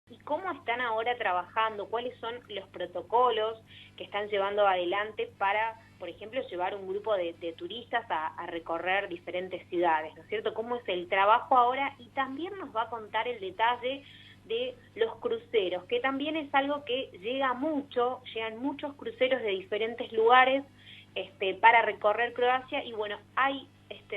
y cómo están ahora trabajando, cuáles son los protocolos que están llevando adelante para, por ejemplo, llevar un grupo de turistas a recorrer diferentes ciudades, ¿no es cierto? ¿Cómo es el trabajo ahora? Y también nos va a contar el detalle de los cruceros, que también es algo que llega mucho, llegan muchos cruceros de diferentes lugares para recorrer Croacia, y bueno, hay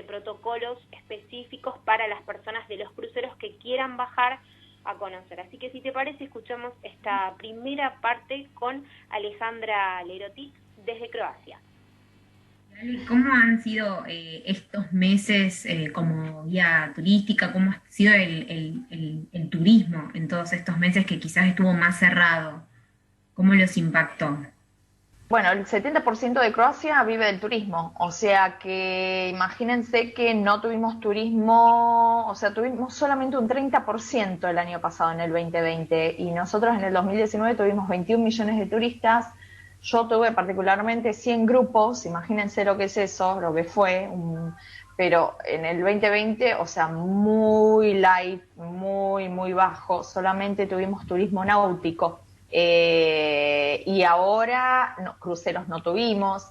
protocolos específicos para las personas de los cruceros que quieran bajar a conocer. Así que si te parece, escuchamos esta primera parte con Alejandra Lerotic desde Croacia. ¿Cómo han sido estos meses como guía turística? ¿Cómo ha sido el turismo en todos estos meses que quizás estuvo más cerrado? ¿Cómo los impactó? Bueno, el 70% de Croacia vive del turismo, o sea que imagínense que no tuvimos turismo, o sea, tuvimos solamente un 30% el año pasado en el 2020 y nosotros en el 2019 tuvimos 21 millones de turistas. Yo tuve particularmente 100 grupos, imagínense lo que es eso, lo que fue, pero en el 2020, o sea, muy light, muy bajo, solamente tuvimos turismo náutico. Y ahora cruceros no tuvimos.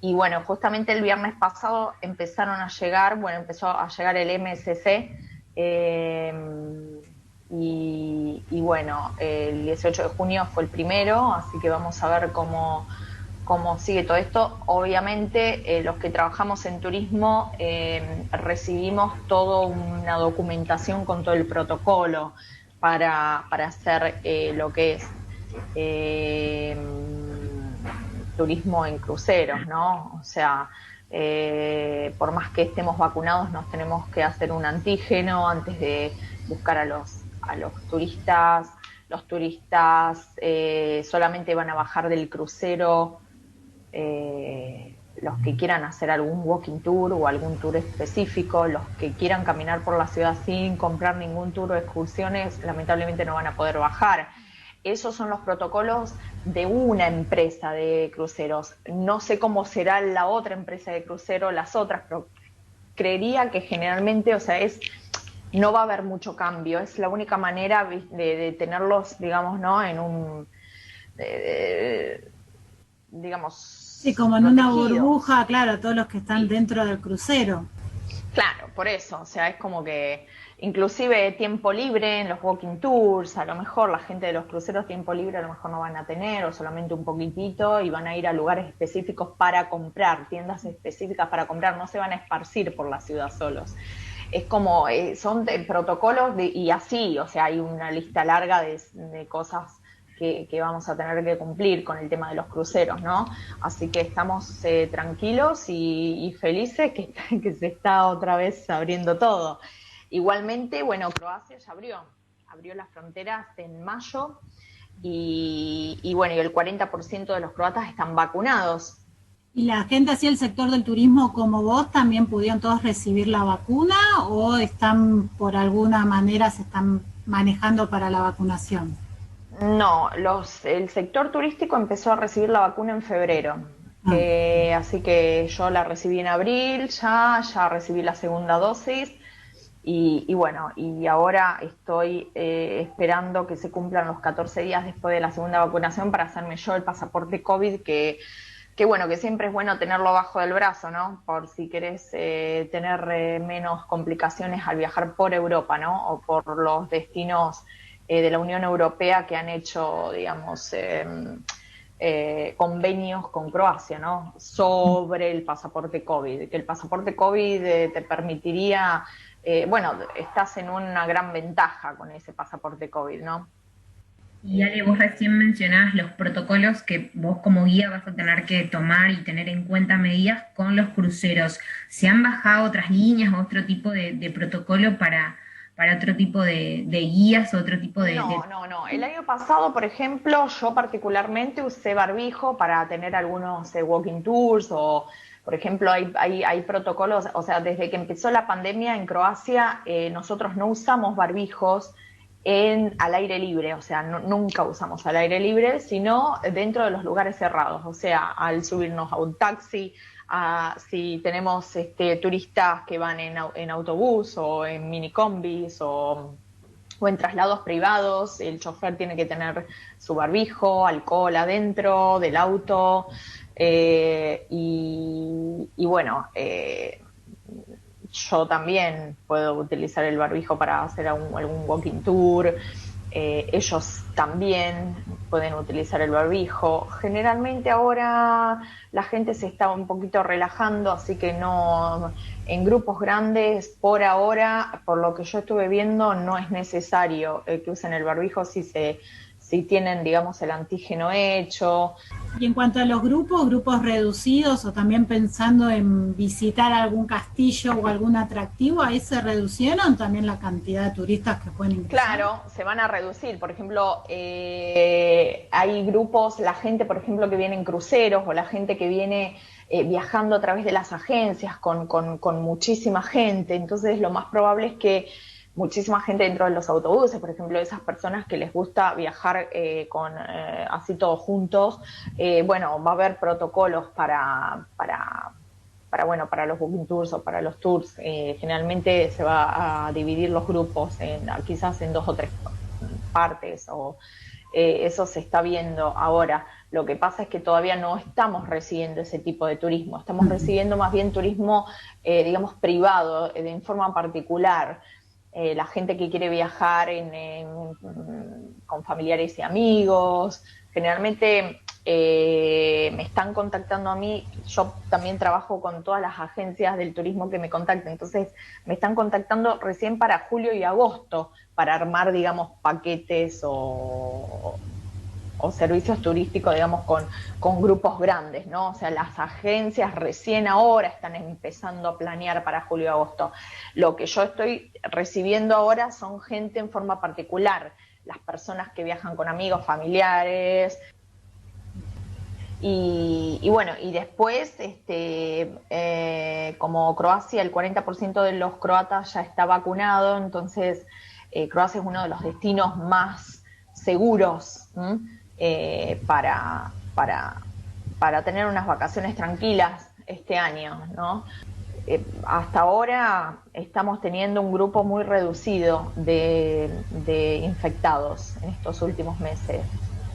Y bueno, justamente el viernes pasado empezaron a llegar, bueno, empezó a llegar el MSC. Y bueno, el 18 de junio fue el primero, así que vamos a ver cómo sigue todo esto. Obviamente, los que trabajamos en turismo recibimos toda una documentación con todo el protocolo para hacer lo que es eh, turismo en cruceros, ¿no? O sea, por más que estemos vacunados, nos tenemos que hacer un antígeno antes de buscar a los turistas. Los turistas solamente van a bajar del crucero los que quieran hacer algún walking tour o algún tour específico, los que quieran caminar por la ciudad sin comprar ningún tour o excursiones, lamentablemente no van a poder bajar. Esos son los protocolos de una empresa de cruceros. No sé cómo será la otra empresa de cruceros, las otras, pero creería que generalmente, o sea, no va a haber mucho cambio. Es la única manera de tenerlos, digamos, ¿no? En un, Sí, digamos, como en una protegidos. burbuja, claro, todos los que están Sí, dentro del crucero. claro, por eso, o sea, es como que inclusive tiempo libre en los walking tours, a lo mejor la gente de los cruceros tiempo libre a lo mejor no van a tener o solamente un poquitito y van a ir a lugares específicos para comprar, tiendas específicas para comprar, no se van a esparcir por la ciudad solos. Es como, son protocolos y así, o sea, hay una lista larga de cosas que vamos a tener que cumplir con el tema de los cruceros, ¿no? Así que estamos tranquilos y felices que se está otra vez abriendo todo. Igualmente, bueno, Croacia ya abrió las fronteras en mayo y bueno, y el 40% de los croatas están vacunados. ¿Y la gente así del sector del turismo como vos también pudieron todos recibir la vacuna o están por alguna manera se están manejando para la vacunación? No, el sector turístico empezó a recibir la vacuna en febrero. Ah, Así que yo la recibí en abril, ya recibí la segunda dosis y bueno, y ahora estoy esperando que se cumplan los 14 días después de la segunda vacunación para hacerme yo el pasaporte COVID que bueno, que siempre es bueno tenerlo bajo del brazo, ¿no? Por si querés tener menos complicaciones al viajar por Europa, ¿no? O por los destinos de la Unión Europea que han hecho, digamos, convenios con Croacia, ¿no? Sobre el pasaporte COVID, que el pasaporte COVID te permitiría, bueno, estás en una gran ventaja con ese pasaporte COVID, ¿no? Y Ale, vos recién mencionabas los protocolos que vos como guía vas a tener que tomar y tener en cuenta medidas con los cruceros. ¿Se han bajado otras líneas o otro tipo de protocolo para otro tipo de guías o otro tipo No. El año pasado, por ejemplo, yo particularmente usé barbijo para tener algunos walking tours o, por ejemplo, hay protocolos, o sea, desde que empezó la pandemia en Croacia, nosotros no usamos barbijos al aire libre, o sea, nunca usamos al aire libre, sino dentro de los lugares cerrados, o sea, al subirnos a un taxi, si tenemos turistas que van en autobús o en minicombis o en traslados privados, el chofer tiene que tener su barbijo, alcohol adentro del auto, y bueno, yo también puedo utilizar el barbijo para hacer algún walking tour. Ellos también pueden utilizar el barbijo. Generalmente ahora la gente se está un poquito relajando, así que no, en grupos grandes por ahora, por lo que yo estuve viendo, no es necesario que usen el barbijo si tienen, digamos, el antígeno hecho. Y en cuanto a los grupos reducidos o también pensando en visitar algún castillo o algún atractivo, ¿ahí se reducieron también la cantidad de turistas que pueden ingresar? Claro, se van a reducir. Por ejemplo, hay grupos, la gente, por ejemplo, que viene en cruceros o la gente que viene viajando a través de las agencias con muchísima gente. Entonces, lo más probable es que muchísima gente dentro de los autobuses, por ejemplo, esas personas que les gusta viajar así todos juntos, bueno, va a haber protocolos para los booking tours o para los tours. Generalmente se va a dividir los grupos quizás en 2 o 3 partes, o eso se está viendo ahora. Lo que pasa es que todavía no estamos recibiendo ese tipo de turismo, estamos recibiendo más bien turismo, digamos, privado, en forma particular. La gente que quiere viajar con familiares y amigos. Generalmente me están contactando a mí, yo también trabajo con todas las agencias del turismo que me contactan, entonces me están contactando recién para julio y agosto para armar, digamos, paquetes o servicios turísticos, digamos, con grupos grandes, ¿no? O sea, las agencias recién ahora están empezando a planear para julio y agosto. Lo que yo estoy recibiendo ahora son gente en forma particular, las personas que viajan con amigos, familiares. Y bueno, y después, como Croacia, el 40% de los croatas ya está vacunado, entonces Croacia es uno de los destinos más seguros, para tener unas vacaciones tranquilas este año, ¿no? Hasta ahora estamos teniendo un grupo muy reducido de infectados en estos últimos meses,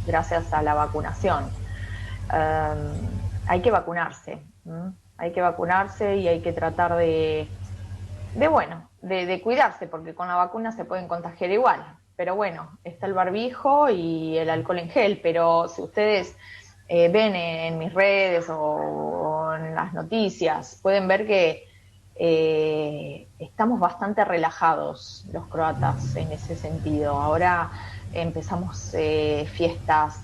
gracias a la vacunación. Hay que vacunarse, y hay que tratar de cuidarse, porque con la vacuna se pueden contagiar igual. Pero bueno, está el barbijo y el alcohol en gel, pero si ustedes ven en mis redes o en las noticias, pueden ver que estamos bastante relajados los croatas en ese sentido. Ahora empezamos fiestas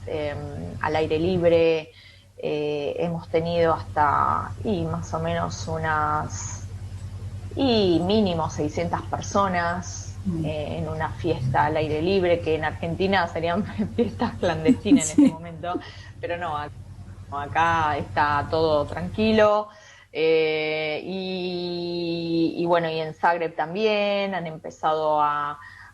al aire libre, hemos tenido hasta más o menos mínimo 600 personas en una fiesta al aire libre, que en Argentina serían fiestas clandestinas en este momento, pero no, acá está todo tranquilo. Y bueno, y en Zagreb también han empezado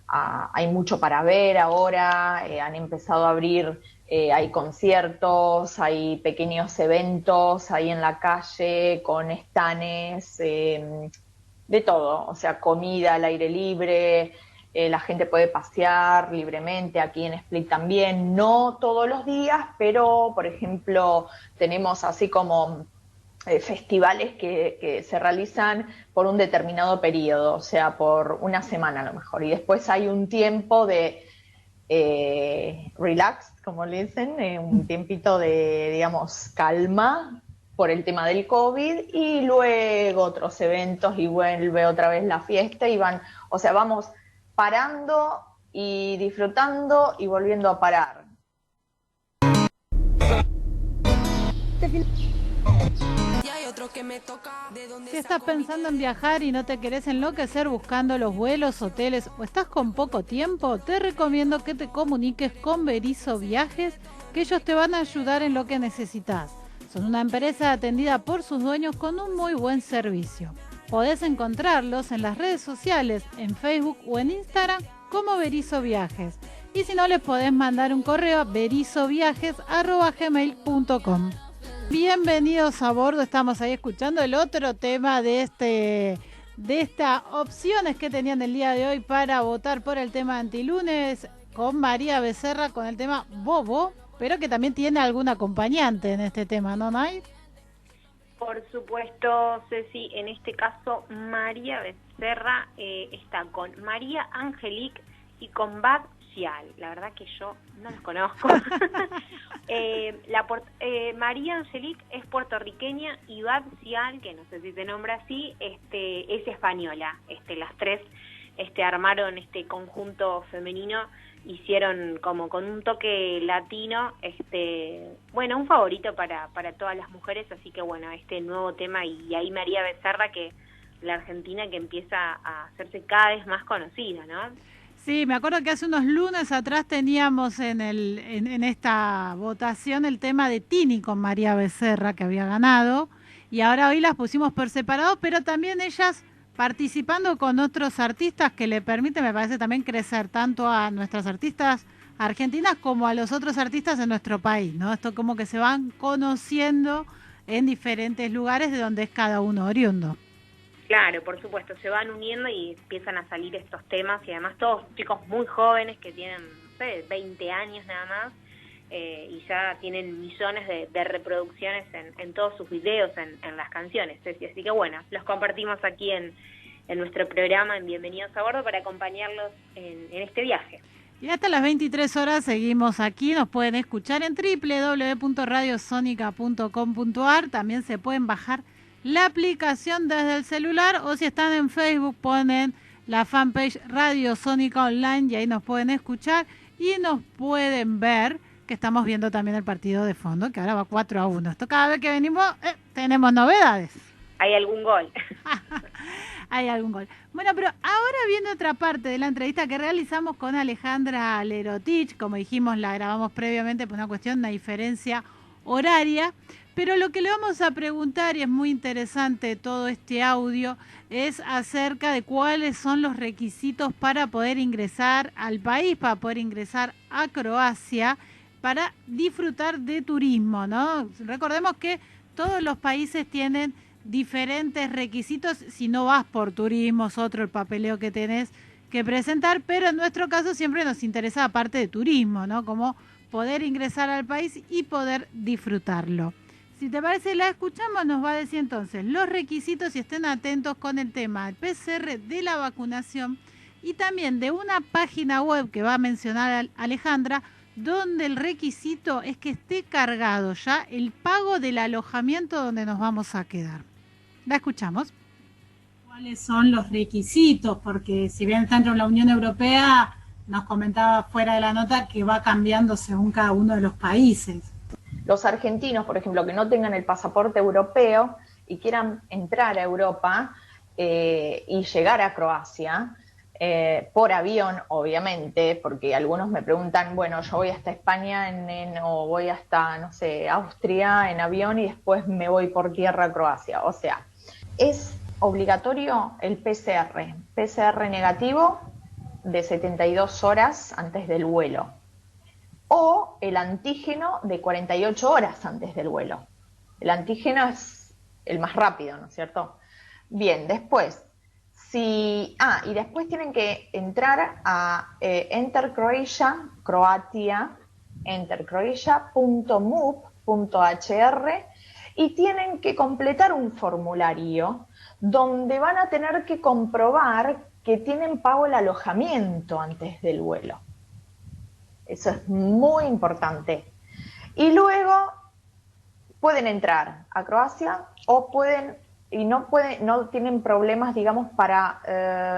hay mucho para ver ahora, han empezado a abrir, hay conciertos, hay pequeños eventos ahí en la calle con estanes, de todo, o sea, comida al aire libre, la gente puede pasear libremente, aquí en Split también, no todos los días, pero por ejemplo tenemos así como festivales que se realizan por un determinado periodo, o sea, por una semana a lo mejor, y después hay un tiempo de relax, como le dicen, un tiempito de, digamos, calma por el tema del COVID, y luego otros eventos y vuelve otra vez la fiesta y vamos parando y disfrutando y volviendo a parar. Si estás pensando en viajar y no te querés enloquecer buscando los vuelos, hoteles o estás con poco tiempo, te recomiendo que te comuniques con Berizo Viajes, que ellos te van a ayudar en lo que necesitas. Son una empresa atendida por sus dueños con un muy buen servicio. Podés encontrarlos en las redes sociales, en Facebook o en Instagram como Berizo Viajes. Y si no, les podés mandar un correo a berizoviajes@gmail.com. Bienvenidos a bordo, estamos ahí escuchando el otro tema de de estas opciones que tenían el día de hoy para votar por el tema antilunes con María Becerra con el tema Bobo, pero que también tiene algún acompañante en este tema, ¿no, Nay? Por supuesto, Ceci, en este caso María Becerra está con María Angelique y con Bad Cial. La verdad que yo no los conozco. María Angelique es puertorriqueña y Bad Cial, que no sé si se nombra así, es española. Las tres armaron este conjunto femenino, hicieron como con un toque latino, bueno, un favorito para todas las mujeres, así que bueno, este nuevo tema, y ahí María Becerra, que la argentina que empieza a hacerse cada vez más conocida, ¿no? Sí, me acuerdo que hace unos lunes atrás teníamos en esta votación el tema de Tini con María Becerra, que había ganado, y ahora hoy las pusimos por separado, pero también ellas participando con otros artistas que le permite, me parece, también crecer tanto a nuestras artistas argentinas como a los otros artistas de nuestro país, ¿no? Esto como que se van conociendo en diferentes lugares de donde es cada uno oriundo. Claro, por supuesto, se van uniendo y empiezan a salir estos temas, y además todos chicos muy jóvenes que tienen, no sé, 20 años nada más, y ya tienen millones de reproducciones en todos sus videos, en las canciones, Ceci. Así que bueno, los compartimos aquí en nuestro programa, en Bienvenidos a Bordo, para acompañarlos en este viaje. Y hasta las 23 horas seguimos aquí, nos pueden escuchar en www.radiosonica.com.ar, también se pueden bajar la aplicación desde el celular, o si están en Facebook ponen la fanpage Radio Sónica Online y ahí nos pueden escuchar y nos pueden ver, que estamos viendo también el partido de fondo, que ahora va 4-1. Esto cada vez que venimos tenemos novedades. ¿Hay algún gol? Hay algún gol. Bueno, pero ahora viene otra parte de la entrevista que realizamos con Alejandra Lerotich. Como dijimos, la grabamos previamente por una cuestión de diferencia horaria. Pero lo que le vamos a preguntar, y es muy interesante todo este audio, es acerca de cuáles son los requisitos para poder ingresar al país, para poder ingresar a Croacia, para disfrutar de turismo, ¿no? Recordemos que todos los países tienen diferentes requisitos. Si no vas por turismo, es otro el papeleo que tenés que presentar, pero en nuestro caso siempre nos interesa la parte de turismo, ¿no? Como poder ingresar al país y poder disfrutarlo. Si te parece, la escuchamos, nos va a decir entonces los requisitos, y estén atentos con el tema del PCR, de la vacunación, y también de una página web que va a mencionar Alejandra, donde el requisito es que esté cargado ya el pago del alojamiento donde nos vamos a quedar. La escuchamos. ¿Cuáles son los requisitos? Porque si bien está dentro de la Unión Europea, nos comentaba fuera de la nota que va cambiando según cada uno de los países. Los argentinos, por ejemplo, que no tengan el pasaporte europeo y quieran entrar a Europa y llegar a Croacia, por avión, obviamente, porque algunos me preguntan, bueno, yo voy hasta España o voy hasta, no sé, Austria en avión y después me voy por tierra a Croacia. O sea, es obligatorio el PCR negativo de 72 horas antes del vuelo, o el antígeno de 48 horas antes del vuelo. El antígeno es el más rápido, ¿no es cierto? Bien, después, y después tienen que entrar a Enter Croatia, entercroatia.move.hr, y tienen que completar un formulario donde van a tener que comprobar que tienen pago el alojamiento antes del vuelo. Eso es muy importante. Y luego pueden entrar a Croacia o no tienen problemas, digamos,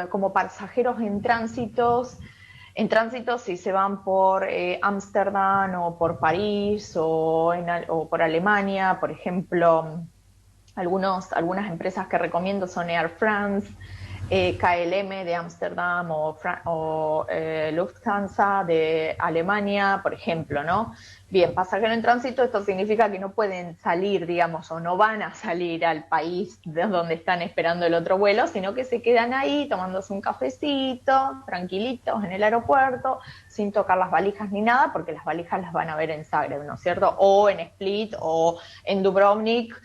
como pasajeros en tránsito si se van por Ámsterdam o por París o por Alemania, por ejemplo. Algunas empresas que recomiendo son Air France, KLM de Ámsterdam o Lufthansa de Alemania, por ejemplo, ¿no? Bien, pasajero en tránsito, esto significa que no pueden salir, digamos, o no van a salir al país de donde están esperando el otro vuelo, sino que se quedan ahí tomándose un cafecito, tranquilitos en el aeropuerto, sin tocar las valijas ni nada, porque las valijas las van a ver en Zagreb, ¿no es cierto? O en Split o en Dubrovnik,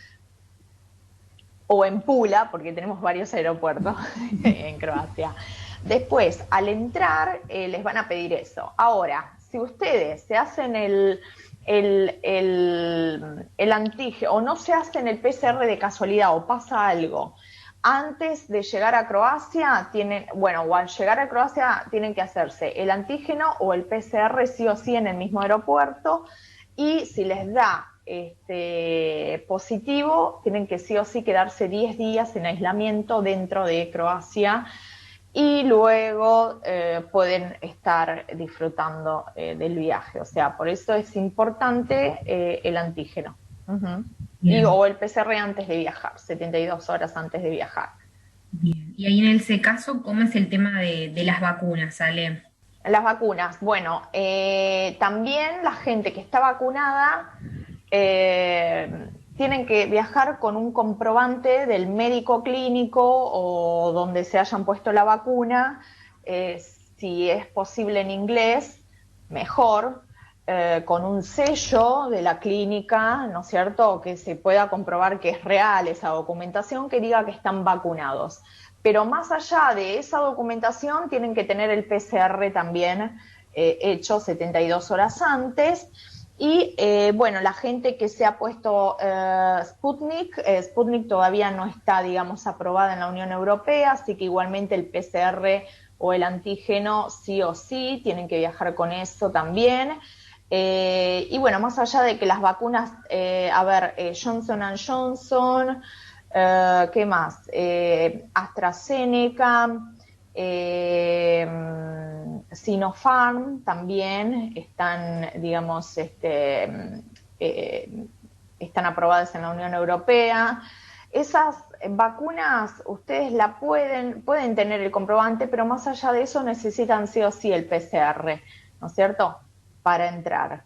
o en Pula, porque tenemos varios aeropuertos en Croacia. Después, al entrar, les van a pedir eso. Ahora, si ustedes se hacen el antígeno o no se hacen el PCR de casualidad o pasa algo antes de llegar a Croacia, o al llegar a Croacia tienen que hacerse el antígeno o el PCR sí o sí en el mismo aeropuerto, y si les da positivo, tienen que sí o sí quedarse 10 días en aislamiento dentro de Croacia, y luego pueden estar disfrutando del viaje. O sea, por eso es importante el antígeno. O el PCR antes de viajar, 72 horas antes de viajar. Bien. Y ahí en ese caso, ¿cómo es el tema de las vacunas, Ale? Las vacunas, bueno, también la gente que está vacunada tienen que viajar con un comprobante del médico clínico o donde se hayan puesto la vacuna, si es posible en inglés, mejor, con un sello de la clínica, ¿no es cierto?, que se pueda comprobar que es real esa documentación, que diga que están vacunados. Pero más allá de esa documentación, tienen que tener el PCR también hecho 72 horas antes. Y la gente que se ha puesto Sputnik todavía no está, digamos, aprobada en la Unión Europea, así que igualmente el PCR o el antígeno sí o sí, tienen que viajar con eso también. Y bueno, más allá de que las vacunas, Johnson & Johnson, ¿qué más? AstraZeneca, Sinopharm también están, digamos, están aprobadas en la Unión Europea. Esas vacunas ustedes pueden tener el comprobante, pero más allá de eso necesitan sí o sí el PCR, ¿no es cierto?, para entrar.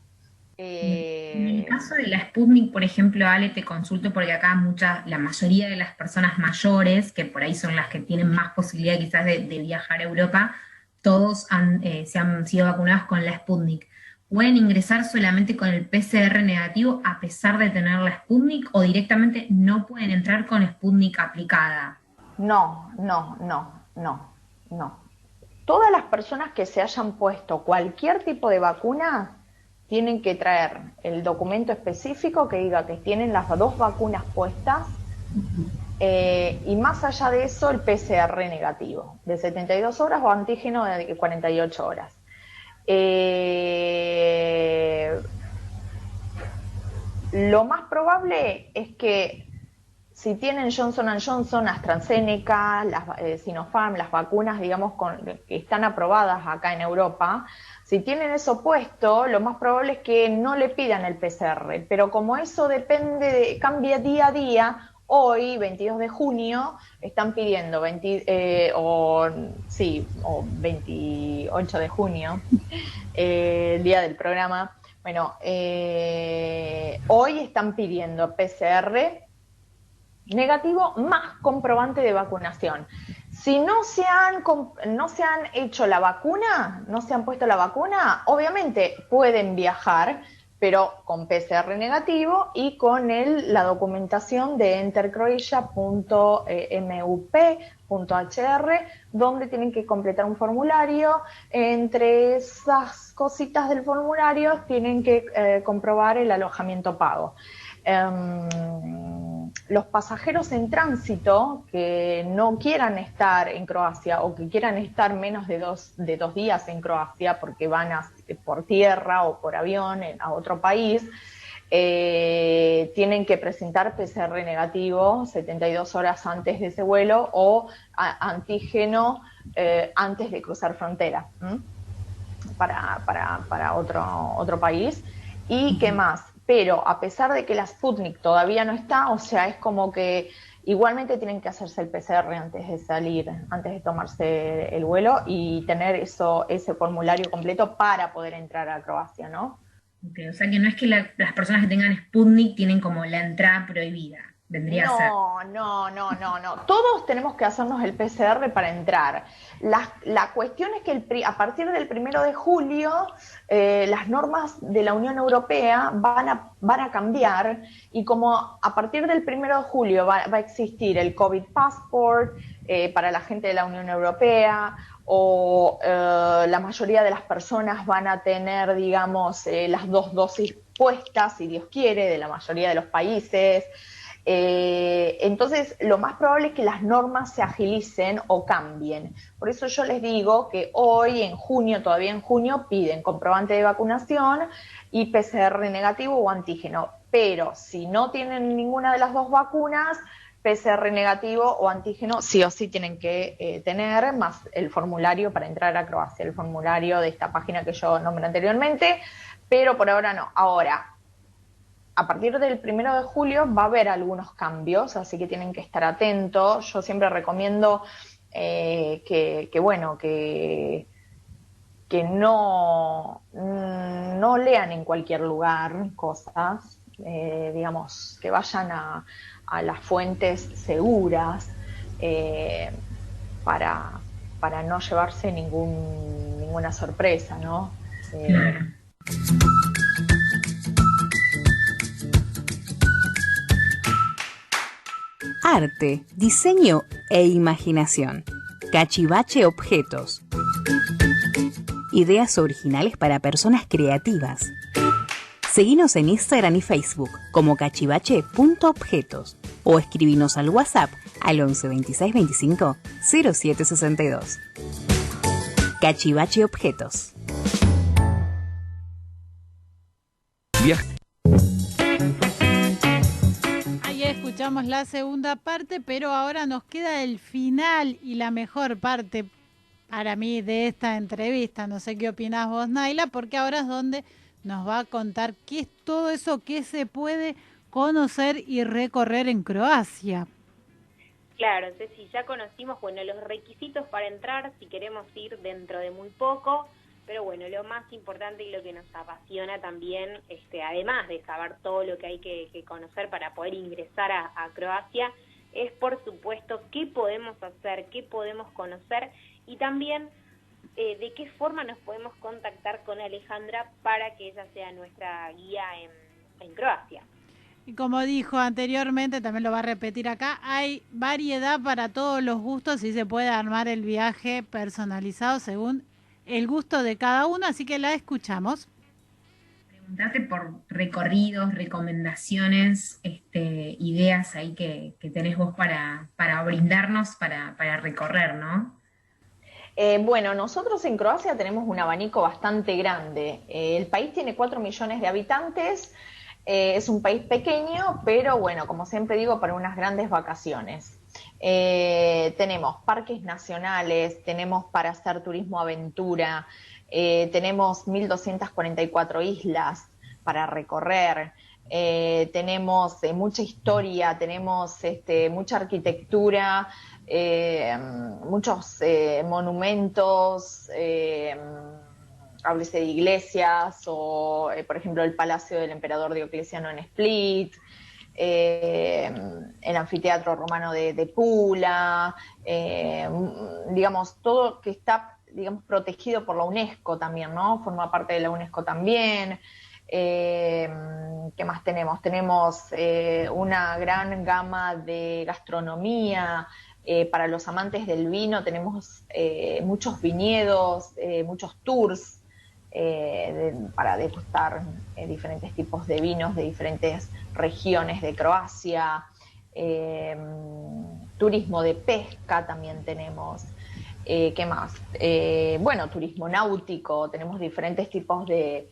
En el caso de la Sputnik, por ejemplo, Ale, te consulto porque acá la mayoría de las personas mayores, que por ahí son las que tienen más posibilidad quizás de viajar a Europa, todos se han sido vacunados con la Sputnik. ¿Pueden ingresar solamente con el PCR negativo a pesar de tener la Sputnik o directamente no pueden entrar con Sputnik aplicada? No. Todas las personas que se hayan puesto cualquier tipo de vacuna tienen que traer el documento específico que diga que tienen las dos vacunas puestas, y más allá de eso el PCR negativo de 72 horas o antígeno de 48 horas. Lo más probable es que si tienen Johnson & Johnson, AstraZeneca, Sinopharm, las vacunas, digamos, que están aprobadas acá en Europa, si tienen eso puesto, lo más probable es que no le pidan el PCR. Pero como eso cambia día a día, hoy, 22 de junio, están pidiendo, 28 de junio, el día del programa, hoy están pidiendo PCR negativo más comprobante de vacunación. Si no se han hecho la vacuna, no se han puesto la vacuna, obviamente pueden viajar, pero con PCR negativo y con la documentación de entercroatia.mup.hr, donde tienen que completar un formulario. Entre esas cositas del formulario tienen que comprobar el alojamiento pago. Los pasajeros en tránsito que no quieran estar en Croacia o que quieran estar menos de dos días en Croacia porque van por tierra o por avión a otro país, tienen que presentar PCR negativo 72 horas antes de ese vuelo o antígeno antes de cruzar frontera para otro país. ¿Y qué más? Pero a pesar de que la Sputnik todavía no está, o sea, es como que igualmente tienen que hacerse el PCR antes de salir, antes de tomarse el vuelo y tener ese formulario completo para poder entrar a Croacia, ¿no? Okay, o sea que no es que las personas que tengan Sputnik tienen como la entrada prohibida. vendría a ser. No. Todos tenemos que hacernos el PCR para entrar. La cuestión es que a partir del 1 de julio las normas de la Unión Europea van a cambiar, y como a partir del 1 de julio va a existir el COVID Passport para la gente de la Unión Europea, o la mayoría de las personas van a tener, digamos, las 2 dosis puestas, si Dios quiere, de la mayoría de los países. Entonces, lo más probable es que las normas se agilicen o cambien. Por eso yo les digo que hoy, todavía en junio, piden comprobante de vacunación y PCR negativo o antígeno. Pero si no tienen ninguna de las 2 vacunas, PCR negativo o antígeno sí o sí tienen que tener, más el formulario para entrar a Croacia, el formulario de esta página que yo nombré anteriormente, pero por ahora no. Ahora, a partir del 1 de julio va a haber algunos cambios, así que tienen que estar atentos. Yo siempre recomiendo que no lean en cualquier lugar cosas, digamos, que vayan a las fuentes seguras para no llevarse ninguna sorpresa, ¿no? Claro. Arte, diseño e imaginación. Cachivache Objetos. Ideas originales para personas creativas. Seguinos en Instagram y Facebook como cachivache.objetos o escribinos al WhatsApp al 11 26 25 07 62. Cachivache Objetos. Ahí escuchamos la segunda parte, pero ahora nos queda el final y la mejor parte para mí de esta entrevista. No sé qué opinás vos, Naila, porque ahora es donde nos va a contar qué es todo eso que se puede conocer y recorrer en Croacia. Claro, Ceci, ya conocimos, los requisitos para entrar, si queremos ir dentro de muy poco, pero lo más importante y lo que nos apasiona también, además de saber todo lo que hay que conocer para poder ingresar a Croacia, es por supuesto qué podemos hacer, qué podemos conocer, y también de qué forma nos podemos contactar con Alejandra para que ella sea nuestra guía en Croacia. Y como dijo anteriormente, también lo va a repetir acá, hay variedad para todos los gustos y se puede armar el viaje personalizado según el gusto de cada uno, así que la escuchamos. Preguntate por recorridos, recomendaciones, ideas ahí que tenés vos para brindarnos, para recorrer, ¿no? Nosotros en Croacia tenemos un abanico bastante grande. El país tiene 4 millones de habitantes, es un país pequeño, pero como siempre digo, para unas grandes vacaciones. Tenemos parques nacionales, tenemos para hacer turismo aventura, tenemos 1.244 islas para recorrer, tenemos mucha historia, tenemos mucha arquitectura, muchos monumentos, háblese de iglesias o, por ejemplo, el Palacio del Emperador Diocleciano en Split, el anfiteatro romano de Pula, digamos, todo que está, digamos, protegido por la UNESCO también, ¿no? Forma parte de la UNESCO también. ¿Qué más tenemos? Tenemos una gran gama de gastronomía. Para los amantes del vino tenemos muchos viñedos, muchos tours para degustar diferentes tipos de vinos de diferentes regiones de Croacia. Turismo de pesca también tenemos. ¿Qué más? Turismo náutico, tenemos diferentes tipos de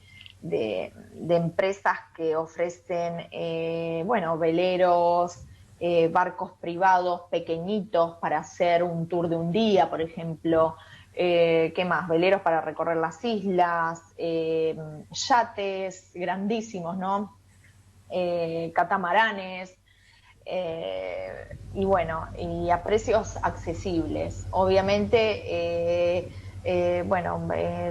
empresas que ofrecen veleros, barcos privados pequeñitos para hacer un tour de un día, por ejemplo. ¿Qué más? Veleros para recorrer las islas, yates grandísimos, ¿no? Catamaranes, y a precios accesibles. Obviamente,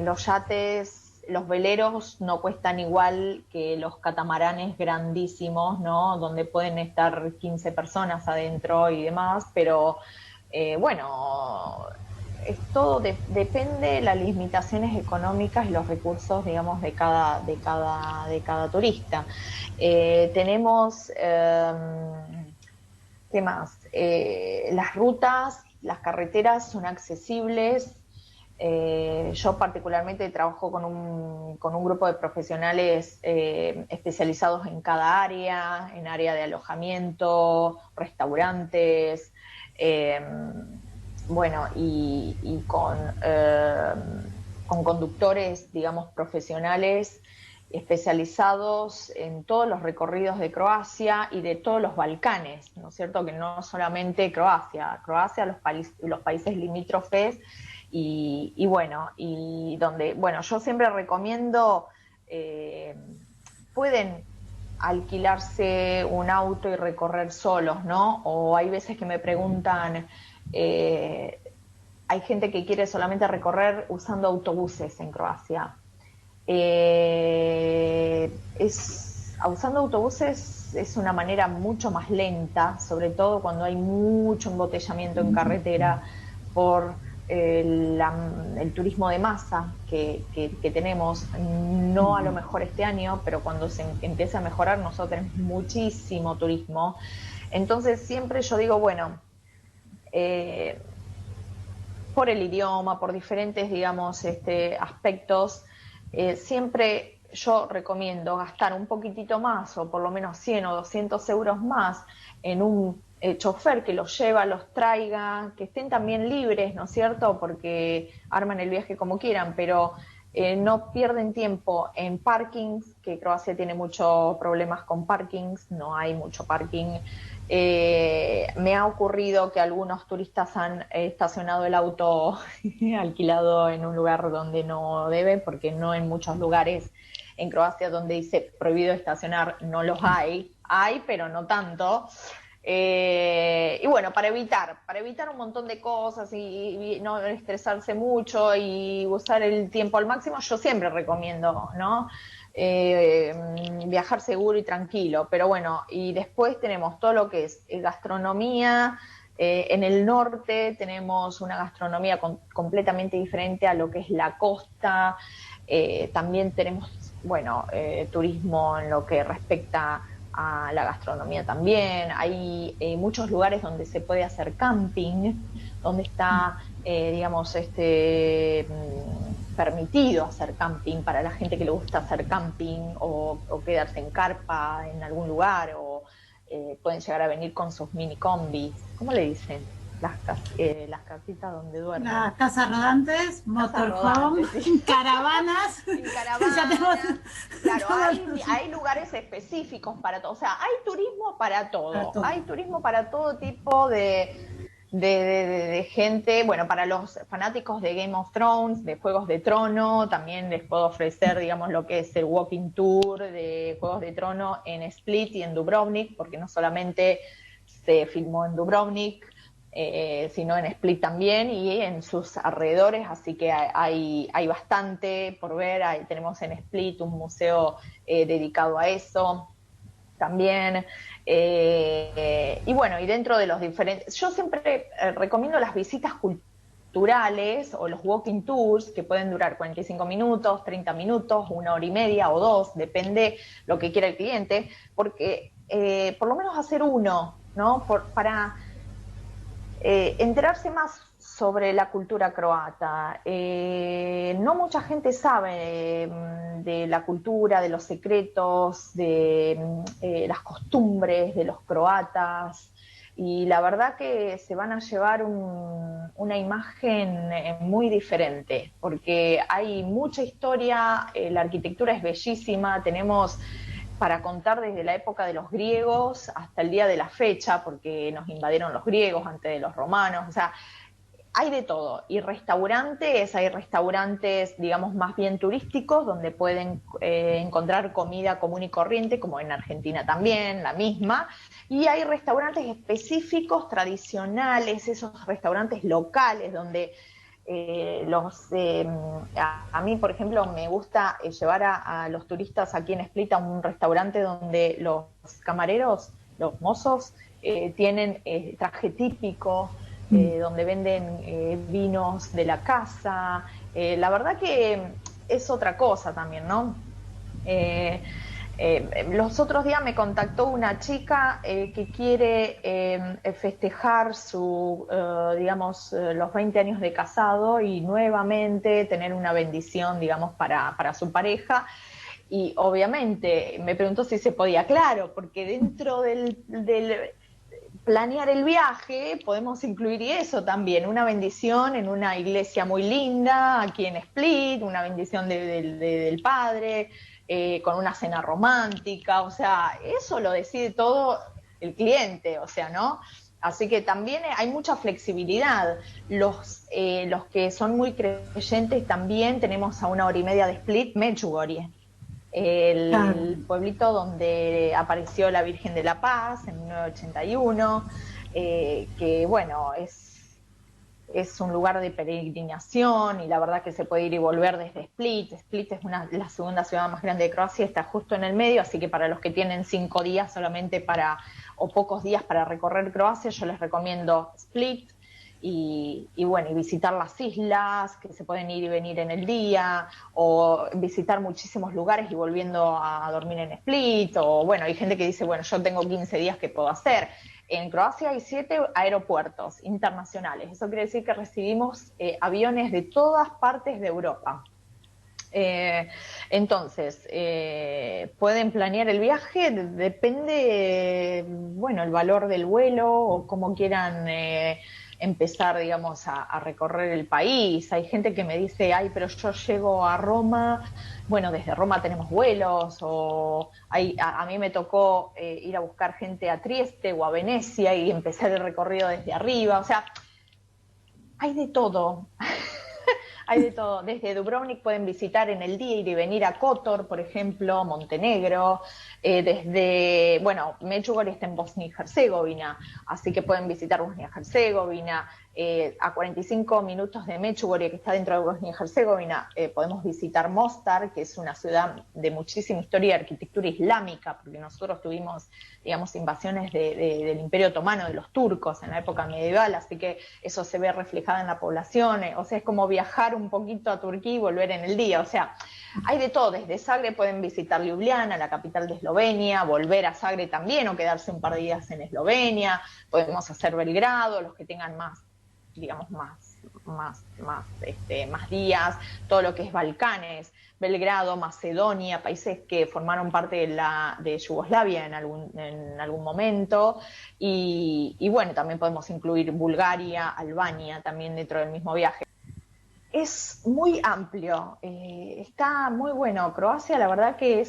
los yates los veleros no cuestan igual que los catamaranes grandísimos, ¿no? Donde pueden estar 15 personas adentro y demás, pero bueno, es todo depende de las limitaciones económicas y los recursos, digamos, de cada turista. Tenemos, ¿qué más? Las rutas, las carreteras son accesibles. Yo particularmente trabajo con un grupo de profesionales especializados en cada área, en área de alojamiento, restaurantes, bueno, y con conductores, digamos, profesionales especializados en todos los recorridos de Croacia y de todos los Balcanes, ¿no es cierto? Que no solamente Croacia, los países limítrofes y bueno, y donde, bueno, yo siempre recomiendo, pueden alquilarse un auto y recorrer solos, ¿no? O hay veces que me preguntan, hay gente que quiere solamente recorrer usando autobuses en Croacia. Usando autobuses es una manera mucho más lenta, sobre todo cuando hay mucho embotellamiento en carretera por el turismo de masa que tenemos, no a lo mejor este año, pero cuando se empiece a mejorar nosotros tenemos muchísimo turismo. Entonces siempre yo digo, bueno, por el idioma, por diferentes, digamos, aspectos, siempre yo recomiendo gastar un poquitito más, o por lo menos 100 o 200 euros más en un chofer que los lleva, los traiga, que estén también libres, ¿no es cierto? Porque arman el viaje como quieran, pero no pierden tiempo en parkings, que Croacia tiene muchos problemas con parkings, no hay mucho parking. Me ha ocurrido que algunos turistas han estacionado el auto alquilado en un lugar donde no deben, porque no en muchos lugares en Croacia donde dice prohibido estacionar no los hay, pero no tanto. Y bueno, para evitar un montón de cosas y no estresarse mucho y usar el tiempo al máximo, yo siempre recomiendo, ¿no? Viajar seguro y tranquilo, pero bueno, y después tenemos todo lo que es gastronomía. En el norte tenemos una gastronomía completamente diferente a lo que es la costa. También tenemos, bueno, turismo en lo que respecta a la gastronomía también. Hay muchos lugares donde se puede hacer camping, donde está, digamos, permitido hacer camping para la gente que le gusta hacer camping o quedarse en carpa en algún lugar, o pueden llegar a venir con sus mini combis. ¿Cómo le dicen? Las casitas donde duermen. Las casas rodantes, motorhome, sí. Caravanas. En caravanas. Claro, hay lugares específicos para todo. O sea, hay turismo para todo. Hay turismo para todo tipo de gente. Bueno, para los fanáticos de Game of Thrones, de Juegos de Trono, también les puedo ofrecer, digamos, lo que es el walking tour de Juegos de Trono en Split y en Dubrovnik, porque no solamente se filmó en Dubrovnik, sino en Split también y en sus alrededores, así que hay bastante por ver. Tenemos en Split un museo dedicado a eso también, y bueno, y dentro de los diferentes, yo siempre recomiendo las visitas culturales o los walking tours, que pueden durar 45 minutos, 30 minutos, 1 hora y media o 2, depende lo que quiera el cliente, porque por lo menos hacer uno, ¿no? Para enterarse más sobre la cultura croata. No mucha gente sabe de la cultura, de los secretos, de las costumbres de los croatas, y la verdad que se van a llevar una imagen muy diferente, porque hay mucha historia, la arquitectura es bellísima, tenemos para contar desde la época de los griegos hasta el día de la fecha, porque nos invadieron los griegos antes de los romanos, o sea, hay de todo. Y hay restaurantes, digamos, más bien turísticos, donde pueden encontrar comida común y corriente, como en Argentina también, la misma, y hay restaurantes específicos, tradicionales, esos restaurantes locales, donde A mí, por ejemplo, me gusta llevar a los turistas aquí en Split a un restaurante donde los camareros, los mozos, tienen traje típico, donde venden vinos de la casa. La verdad que es otra cosa también, ¿no? Los otros días me contactó una chica que quiere festejar los 20 años de casado y nuevamente tener una bendición, digamos, para su pareja. Y obviamente me preguntó si se podía, claro, porque dentro del planear el viaje podemos incluir eso también, una bendición en una iglesia muy linda aquí en Split, una bendición del padre, con una cena romántica, o sea, eso lo decide todo el cliente, o sea, ¿no? Así que también hay mucha flexibilidad. Los que son muy creyentes también tenemos a 1 hora y media de Split, Medjugorje, el pueblito donde apareció la Virgen de la Paz en 1981, que bueno, es un lugar de peregrinación y la verdad que se puede ir y volver desde Split. Split es la segunda ciudad más grande de Croacia, está justo en el medio, así que para los que tienen 5 días solamente o pocos días para recorrer Croacia, yo les recomiendo Split y bueno, y visitar las islas, que se pueden ir y venir en el día, o visitar muchísimos lugares y volviendo a dormir en Split, o bueno, hay gente que dice, bueno, yo tengo 15 días, ¿qué puedo hacer? En Croacia hay 7 aeropuertos internacionales. Eso quiere decir que recibimos aviones de todas partes de Europa. Entonces, pueden planear el viaje, depende, bueno, el valor del vuelo o cómo quieran empezar, digamos, a recorrer el país. Hay gente que me dice, ay, pero yo llego a Roma, bueno, desde Roma tenemos vuelos, o a mí me tocó ir a buscar gente a Trieste o a Venecia y empezar el recorrido desde arriba, o sea, hay de todo. Hay de todo. Desde Dubrovnik pueden visitar en el día, ir y venir a Kotor, por ejemplo, Montenegro. Bueno, Medjugorje está en Bosnia y Herzegovina, así que pueden visitar Bosnia y Herzegovina. A 45 minutos de Medjugorje, que está dentro de Bosnia y Herzegovina, podemos visitar Mostar, que es una ciudad de muchísima historia y arquitectura islámica, porque nosotros tuvimos, digamos, invasiones del Imperio Otomano, de los turcos en la época medieval, así que eso se ve reflejado en la población. O sea, es como viajar un poquito a Turquía y volver en el día. O sea, hay de todo. Desde Zagreb pueden visitar Ljubljana, la capital de Eslovenia, volver a Zagreb también o quedarse un par de días en Eslovenia. Podemos hacer Belgrado, los que tengan más, digamos, más días, todo lo que es Balcanes, Belgrado, Macedonia, países que formaron parte de Yugoslavia en algún momento, y bueno, también podemos incluir Bulgaria, Albania también dentro del mismo viaje. Es muy amplio, está muy bueno. Croacia, la verdad que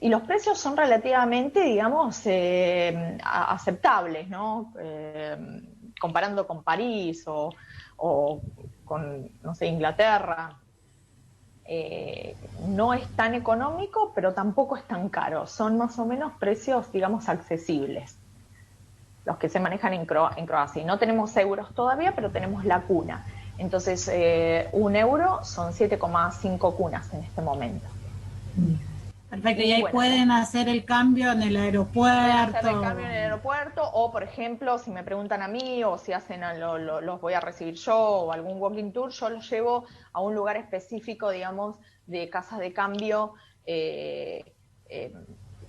y los precios son relativamente, digamos, aceptables, ¿no? Comparando con París o con, no sé, Inglaterra. No es tan económico, pero tampoco es tan caro. Son más o menos precios, digamos, accesibles, los que se manejan en Croacia. Y no tenemos euros todavía, pero tenemos la cuna. Entonces, 1 euro son 7,5 cunas en este momento. Perfecto, y ahí bueno, pueden hacer el cambio en el aeropuerto. Pueden hacer el cambio en el aeropuerto, o por ejemplo, si me preguntan a mí, o si hacen los voy a recibir yo, o algún walking tour, yo los llevo a un lugar específico, digamos, de casas de cambio, que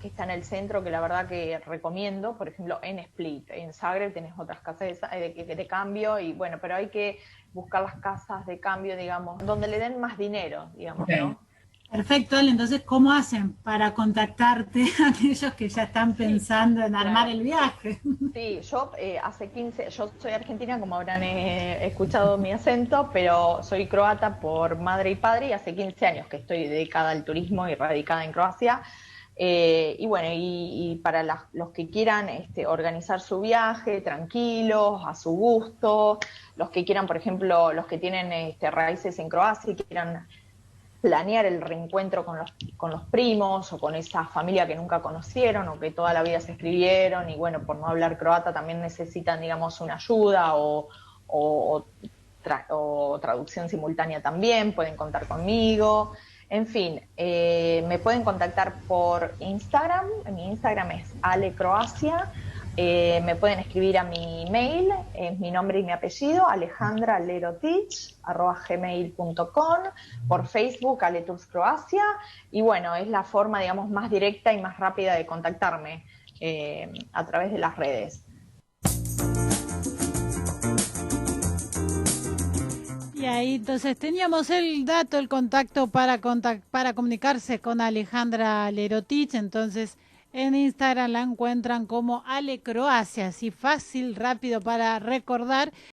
está en el centro, que la verdad que recomiendo. Por ejemplo, en Split, en Zagreb tenés otras casas de cambio, y bueno, pero hay que buscar las casas de cambio, digamos, donde le den más dinero, digamos, okay, ¿no? Perfecto, Ale. Entonces, ¿cómo hacen para contactarte a aquellos que ya están pensando en armar el viaje? Sí, yo yo soy argentina, como habrán escuchado mi acento, pero soy croata por madre y padre, y hace 15 años que estoy dedicada al turismo y radicada en Croacia. Y bueno, y para los que quieran organizar su viaje tranquilos, a su gusto, los que quieran, por ejemplo, los que tienen raíces en Croacia y quieran planear el reencuentro con los primos o con esa familia que nunca conocieron o que toda la vida se escribieron, y bueno, por no hablar croata también necesitan, digamos, una ayuda o o traducción simultánea también, pueden contar conmigo. En fin, me pueden contactar por Instagram. Mi Instagram es alecroacia. Me pueden escribir a mi mail, es mi nombre y mi apellido, alejandralerotich@gmail.com, por Facebook, Ale Tours Croacia, y bueno, es la forma, digamos, más directa y más rápida de contactarme a través de las redes. Y ahí entonces teníamos el dato, el contacto para comunicarse con Alejandra Lerotich. Entonces en Instagram la encuentran como Ale Croacia, así fácil, rápido para recordar.